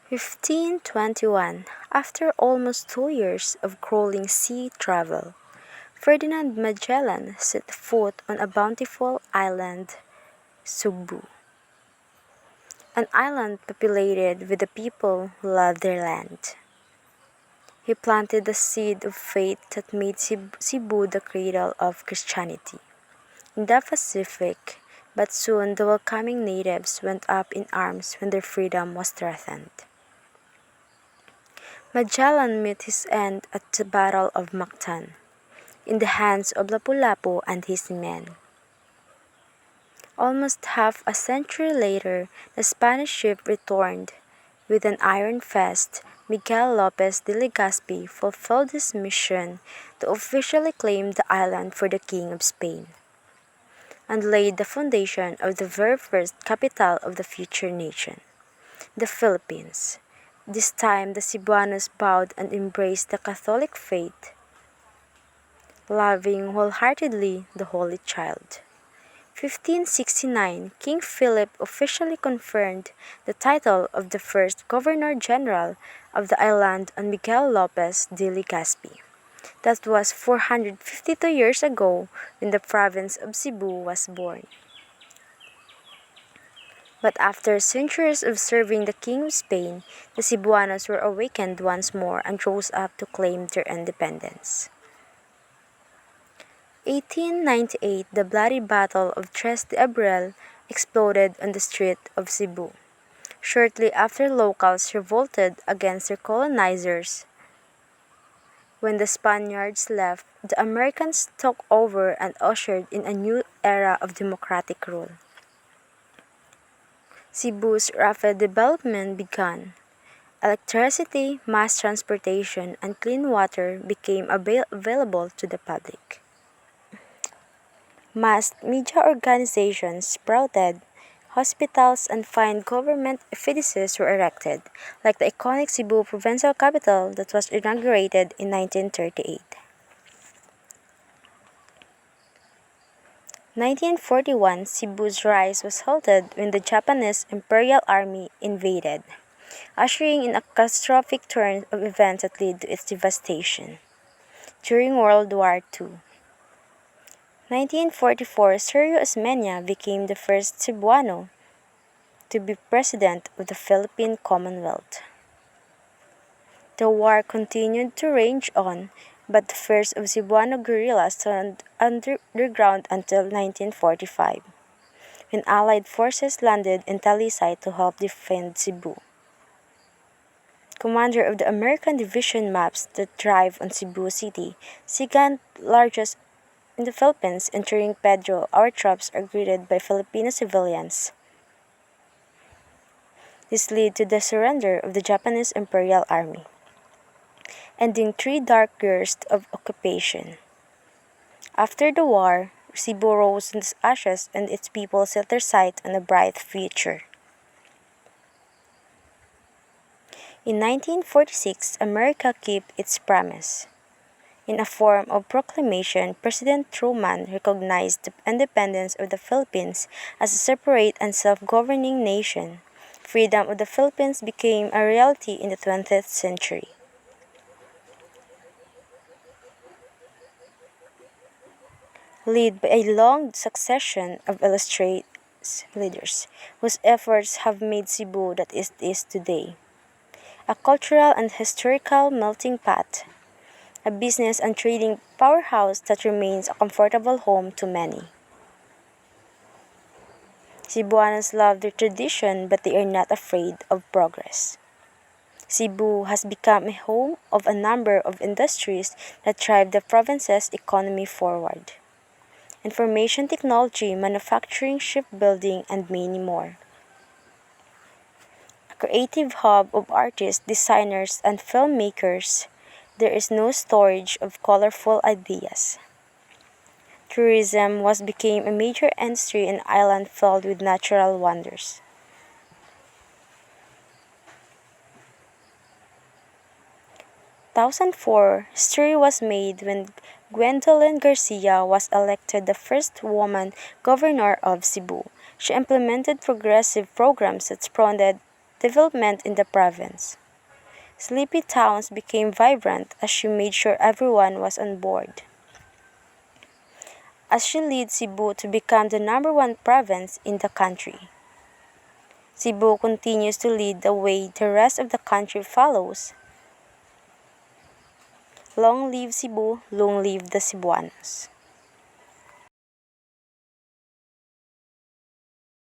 1521, after almost 2 years of grueling sea travel, Ferdinand Magellan set foot on a bountiful island, Cebu, an island populated with a people who loved their land. He planted the seed of faith that made Cebu the cradle of Christianity in the Pacific, but soon the welcoming natives went up in arms when their freedom was threatened. Magellan met his end at the Battle of Mactan, in the hands of Lapu-Lapu and his men. Almost half a century later, the Spanish ship returned. With an iron fist, Miguel Lopez de Legazpi fulfilled his mission to officially claim the island for the King of Spain, and laid the foundation of the very first capital of the future nation, the Philippines. This time the Cebuanos bowed and embraced the Catholic faith, loving wholeheartedly the Holy Child. 1569, King Philip officially conferred the title of the first Governor-General of the island on Miguel Lopez de Legazpi. That was 452 years ago when the province of Cebu was born. But after centuries of serving the King of Spain, the Cebuanos were awakened once more and rose up to claim their independence. 1898, the bloody Battle of Tres de Abril exploded on the street of Cebu. Shortly after, locals revolted against their colonizers. When the Spaniards left, the Americans took over and ushered in a new era of democratic rule. Cebu's rapid development began. Electricity, mass transportation, and clean water became available to the public. Mass media organizations sprouted, hospitals and fine government edifices were erected, like the iconic Cebu Provincial Capitol that was inaugurated in 1938. 1941, Cebu's rise was halted when the Japanese Imperial Army invaded, ushering in a catastrophic turn of events that led to its devastation. During World War II, 1944, Sergio Osmeña became the first Cebuano to be president of the Philippine Commonwealth. The war continued to rage on, but the first of Cebuano guerrillas turned underground until 1945, when Allied forces landed in Talisay to help defend Cebu. Commander of the American Division Maps that drive on Cebu City, second largest in the Philippines, entering Pedro, our troops are greeted by Filipino civilians. This led to the surrender of the Japanese Imperial Army, ending 3 dark years of occupation. After the war, Cebu rose in ashes and its people set their sight on a bright future. In 1946, America kept its promise. In a form of proclamation, President Truman recognized the independence of the Philippines as a separate and self-governing nation. Freedom of the Philippines became a reality in the 20th century. Led by a long succession of illustrious leaders, whose efforts have made Cebu that it is today. A cultural and historical melting pot, a business and trading powerhouse that remains a comfortable home to many. Cebuanos love their tradition, but they are not afraid of progress. Cebu has become a home of a number of industries that drive the province's economy forward. Information technology, manufacturing, shipbuilding, and many more. A creative hub of artists, designers, and filmmakers, there is no storage of colorful ideas. Tourism became a major industry in an island filled with natural wonders. In 2004, history was made when Gwendolyn Garcia was elected the first woman governor of Cebu. She implemented progressive programs that development in the province. Sleepy towns became vibrant as she made sure everyone was on board. As she leads Cebu to become the #1 province in the country. Cebu continues to lead the way the rest of the country follows. Long live Cebu, long live the Cebuanos.